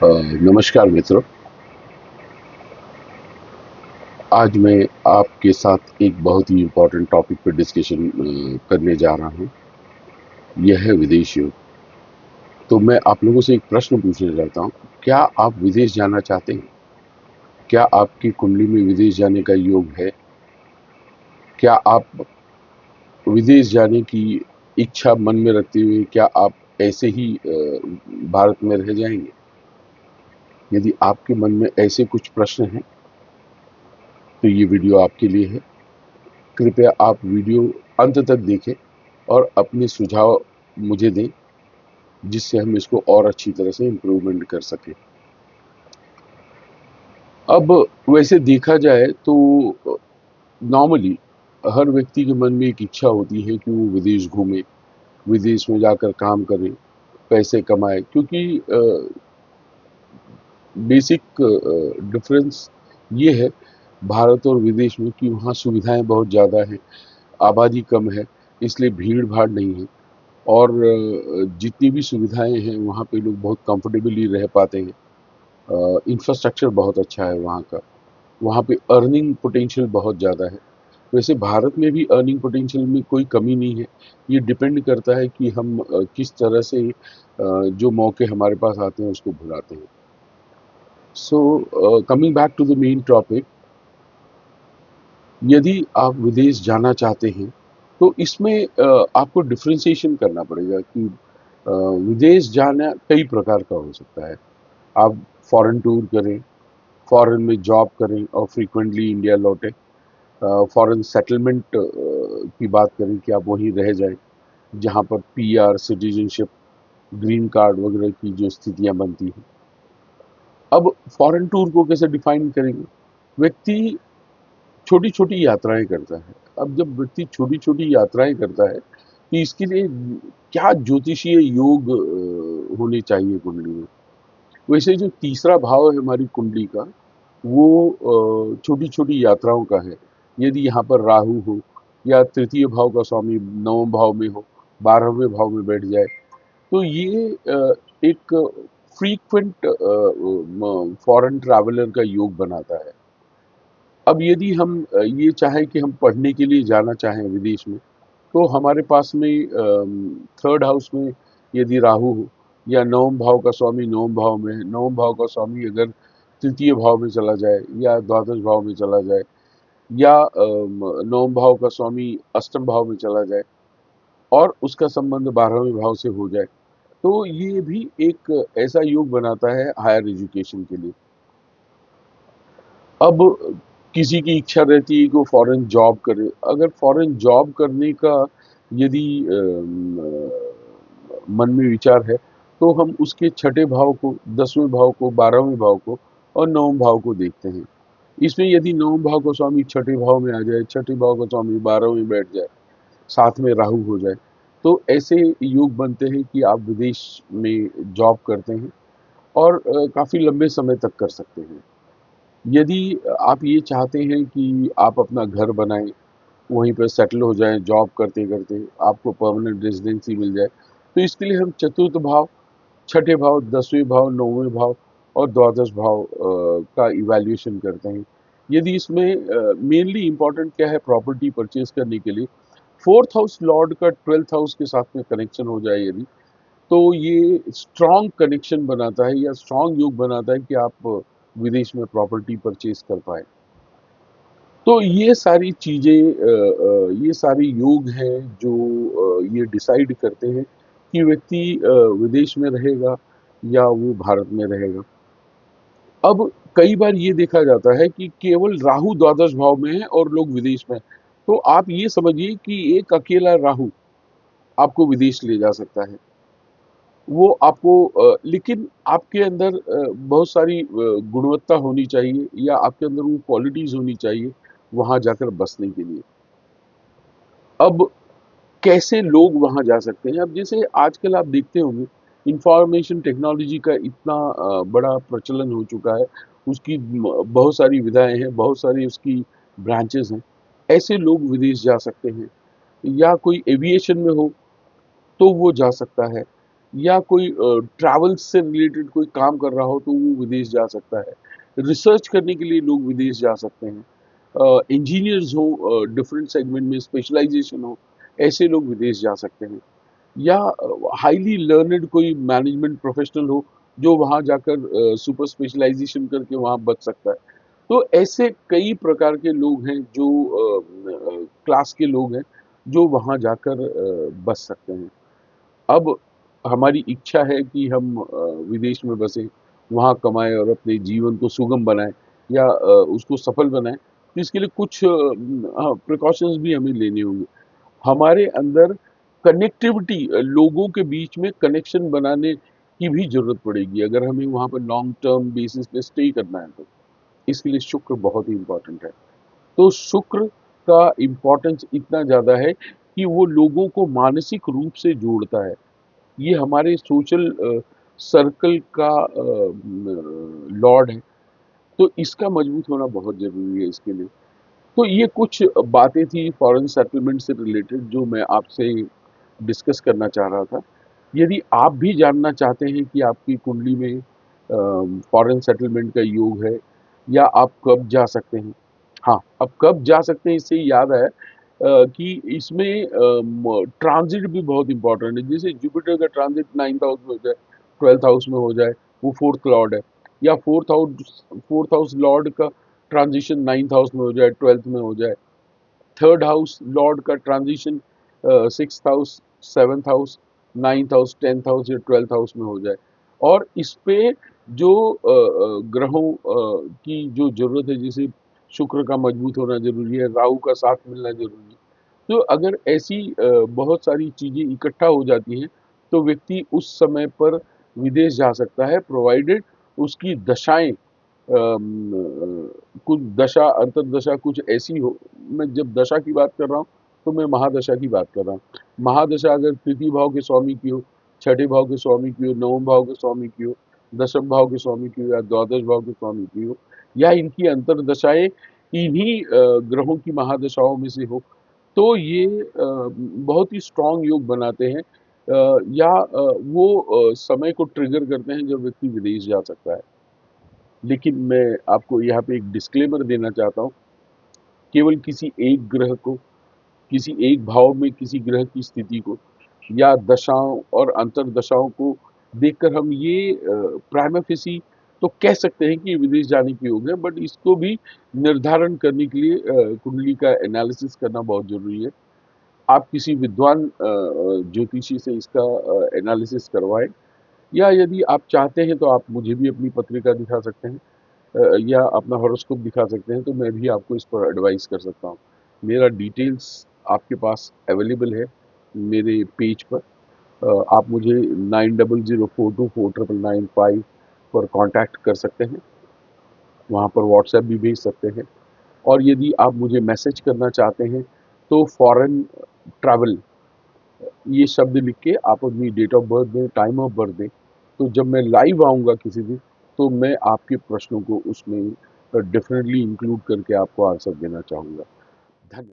नमस्कार मित्रों। आज मैं आपके साथ एक बहुत ही इम्पोर्टेंट टॉपिक पर डिस्कशन करने जा रहा हूँ। यह है विदेश योग। तो मैं आप लोगों से एक प्रश्न पूछना चाहता हूँ। क्या आप विदेश जाना चाहते हैं? क्या आपकी कुंडली में विदेश जाने का योग है? क्या आप विदेश जाने की इच्छा मन में रखते हुए क्या आप ऐसे ही भारत में रह जाएंगे? यदि आपके मन में ऐसे कुछ प्रश्न हैं तो ये वीडियो आपके लिए है। कृपया आप वीडियो अंत तक देखें और अपने सुझाव मुझे दें, जिससे हम इसको और अच्छी तरह से इम्प्रूवमेंट कर सकें। अब वैसे देखा जाए तो नॉर्मली हर व्यक्ति के मन में एक इच्छा होती है कि वो विदेश घूमे, विदेश में जाकर काम करे, पैसे कमाए, क्योंकि बेसिक डिफरेंस ये है भारत और विदेश में कि वहाँ सुविधाएं बहुत ज़्यादा हैं, आबादी कम है, इसलिए भीड़ भाड़ नहीं है। और जितनी भी सुविधाएं हैं वहाँ पे लोग बहुत कंफर्टेबली रह पाते हैं। इंफ्रास्ट्रक्चर बहुत अच्छा है वहाँ का। वहाँ पे अर्निंग पोटेंशियल बहुत ज़्यादा है। वैसे भारत में भी अर्निंग पोटेंशियल में कोई कमी नहीं है। ये डिपेंड करता है कि हम किस तरह से जो मौके हमारे पास आते हैं उसको भुलाते हैं। So coming back to the main topic, यदि आप विदेश जाना चाहते हैं तो इसमें आपको डिफ्रेंशिएशन करना पड़ेगा कि विदेश जाना कई प्रकार का हो सकता है। आप फॉरेन टूर करें, फॉरेन में जॉब करें और फ्रीक्वेंटली इंडिया लौटें। फॉरेन सेटलमेंट की बात करें कि आप वहीं रह जाएं, जहां पर पीआर, सिटीजनशिप, ग्रीन कार्ड वगैरह की जो स्थितियां बनती हैं। अब फॉरेन टूर को कैसे डिफाइन करेंगे? व्यक्ति छोटी छोटी यात्राएं करता है। अब जब व्यक्ति छोटी छोटी यात्राएं करता है तो इसके लिए क्या ज्योतिषीय योग होने चाहिए कुंडली में। वैसे जो तीसरा भाव है हमारी कुंडली का, वो छोटी छोटी यात्राओं का है। यदि यहाँ पर राहु हो या तृतीय भाव का स्वामी नवम भाव में हो, 12वें भाव में बैठ जाए, तो ये एक फ्रीक्वेंट फॉरेन ट्रैवलर का योग बनाता है। अब यदि हम ये चाहें कि हम पढ़ने के लिए जाना चाहें विदेश में, तो हमारे पास में थर्ड हाउस में यदि राहु हो या नवम भाव का स्वामी नवम भाव में है, नवम भाव का स्वामी अगर तृतीय भाव में चला जाए या द्वादश भाव में चला जाए, या नवम भाव का स्वामी अष्टम भाव में चला जाए और उसका संबंध 12वें भाव से हो जाए, तो ये भी एक ऐसा योग बनाता है हायर एजुकेशन के लिए। अब किसी की इच्छा रहती है कि वो फॉरेन जॉब करे। अगर फॉरेन जॉब करने का यदि मन में विचार है, तो हम उसके छठे भाव को, 10वें भाव को, 12वें भाव को और नवम भाव को देखते हैं। इसमें यदि नवम भाव का स्वामी छठे भाव में आ जाए, छठे भाव का स्वामी 12वें में बैठ जाए, साथ में राहु हो जाए, तो ऐसे योग बनते हैं कि आप विदेश में जॉब करते हैं और काफ़ी लंबे समय तक कर सकते हैं। यदि आप ये चाहते हैं कि आप अपना घर बनाएं, वहीं पर सेटल हो जाएं, जॉब करते करते आपको परमानेंट रेजिडेंसी मिल जाए, तो इसके लिए हम चतुर्थ भाव, छठे भाव, 10वें भाव, 9वें भाव और द्वादश भाव का इवैल्यूएशन करते हैं। यदि इसमें मेनली इम्पोर्टेंट क्या है प्रॉपर्टी परचेज करने के लिए, फोर्थ हाउस लॉर्ड का ट्वेल्थ हाउस के साथ में कनेक्शन हो जाए यदि, तो ये स्ट्रॉन्ग कनेक्शन बनाता है या स्ट्रॉन्ग योग बनाता है कि आप विदेश में प्रॉपर्टी परचेज कर पाए। तो ये सारी चीज़ें, ये सारे योग हैं जो ये डिसाइड करते हैं कि व्यक्ति विदेश में रहेगा या वो भारत में रहेगा। अब कई बार ये देखा जाता है कि केवल राहु द्वादश भाव में है और लोग विदेश में हैं। तो आप ये समझिए कि एक अकेला राहु आपको विदेश ले जा सकता है। वो आपको लेकिन आपके अंदर बहुत सारी गुणवत्ता होनी चाहिए या आपके अंदर वो क्वालिटीज़ होनी चाहिए वहाँ जाकर बसने के लिए। अब कैसे लोग वहाँ जा सकते हैं? अब जैसे आजकल आप देखते होंगे इंफॉर्मेशन टेक्नोलॉजी का इतना बड़ा प्रचलन हो चुका है, उसकी बहुत सारी विधाएँ हैं, बहुत सारी उसकी ब्रांचेज़ हैं। ऐसे लोग विदेश जा सकते हैं या कोई एविएशन में हो तो वो जा सकता है। या कोई ट्रैवल से रिलेटेड कोई काम कर रहा हो तो वो विदेश जा सकता है। रिसर्च करने के लिए लोग विदेश जा सकते हैं। इंजीनियर्स हो, डिफरेंट सेगमेंट में स्पेशलाइजेशन हो, ऐसे लोग विदेश जा सकते हैं। या हाईली लर्नेड कोई मैनेजमेंट प्रोफेशनल हो जो वहाँ जाकर सुपर स्पेशलाइजेशन करके वहाँ बच सकता है। तो ऐसे कई प्रकार के लोग हैं जो क्लास के लोग हैं जो वहाँ जाकर बच सकते हैं। अब हमारी इच्छा है कि हम विदेश में बसें, वहाँ कमाएँ और अपने जीवन को सुगम बनाएँ या उसको सफल बनाएँ। तो इसके लिए कुछ प्रिकॉशंस भी हमें लेने होंगे। हमारे अंदर कनेक्टिविटी, लोगों के बीच में कनेक्शन बनाने की भी ज़रूरत पड़ेगी, अगर हमें वहाँ पर लॉन्ग टर्म बेसिस पे स्टे करना है तो। इसके लिए शुक्र बहुत ही इम्पोर्टेंट है। तो शुक्र का इम्पोर्टेंस इतना ज़्यादा है कि वो लोगों को मानसिक रूप से जोड़ता है। ये हमारे सोशल सर्कल का लॉर्ड है, तो इसका मजबूत होना बहुत ज़रूरी है इसके लिए। तो ये कुछ बातें थी फॉरेन सेटलमेंट से रिलेटेड जो मैं आपसे डिस्कस करना चाह रहा था। यदि आप भी जानना चाहते हैं कि आपकी कुंडली में फॉरेन सेटलमेंट का योग है या आप कब जा सकते हैं, हाँ, अब कब जा सकते हैं इससे याद आया कि इसमें ट्रांजिट भी बहुत इंपॉर्टेंट है। जैसे जुपिटर का ट्रांजिट 9th हाउस में हो जाए, 12th हाउस में हो जाए, वो फोर्थ लॉर्ड है। या फोर्थ हाउस लॉर्ड का ट्रांजिशन 9th हाउस में हो जाए, 12th में हो जाए। थर्ड हाउस लॉर्ड का transition 6th house, 7th house, 9th house, 10th house या 12th हाउस में हो जाए। और इस पे जो ग्रहों की जो जरूरत है, जैसे शुक्र का मजबूत होना जरूरी है, राहु का साथ मिलना जरूरी है। तो अगर ऐसी बहुत सारी चीजें इकट्ठा हो जाती हैं तो व्यक्ति उस समय पर विदेश जा सकता है, प्रोवाइडेड उसकी दशाएं कुछ दशा अंतर्दशा कुछ ऐसी हो। मैं जब दशा की बात कर रहा हूँ तो मैं महादशा की बात कर रहा हूँ। महादशा अगर तृतीय भाव के स्वामी की हो, छठे भाव के स्वामी की हो, नवम भाव के स्वामी की हो, दशम भाव के स्वामी की हो या द्वादश भाव के स्वामी की हो, या इनकी अंतर्दशाएं इन्हीं ग्रहों की महादशाओं में से हो, तो ये बहुत ही स्ट्रांग योग बनाते हैं, या वो समय को ट्रिगर करते हैं जब व्यक्ति विदेश जा सकता है। लेकिन मैं आपको यहाँ पे एक डिस्क्लेमर देना चाहता हूँ, केवल किसी एक ग्रह को, किसी एक भाव में किसी ग्रह की स्थिति को या दशाओं और अंतर्दशाओं को देखकर हम ये प्राइमा फेसी तो कह सकते हैं कि विदेश जाने की योग है, बट इसको भी निर्धारण करने के लिए कुंडली का एनालिसिस करना बहुत जरूरी है। आप किसी विद्वान ज्योतिषी से इसका एनालिसिस करवाएं, या यदि आप चाहते हैं तो आप मुझे भी अपनी पत्रिका दिखा सकते हैं, या अपना हॉरोस्कोप दिखा सकते हैं, तो मैं भी आपको इस पर एडवाइस कर सकता हूँ। मेरा डिटेल्स आपके पास अवेलेबल है मेरे पेज पर। आप मुझे 9004249995 पर कांटेक्ट कर सकते हैं, वहाँ पर व्हाट्सएप भी भेज सकते हैं। और यदि आप मुझे मैसेज करना चाहते हैं तो फॉरेन ट्रैवल ये शब्द लिख के आप अपनी डेट ऑफ बर्थ दें, टाइम ऑफ बर्थ दें, तो जब मैं लाइव आऊँगा किसी दिन, तो मैं आपके प्रश्नों को उसमें डेफिनेटली इंक्लूड करके आपको आंसर देना चाहूँगा। धन्यवाद।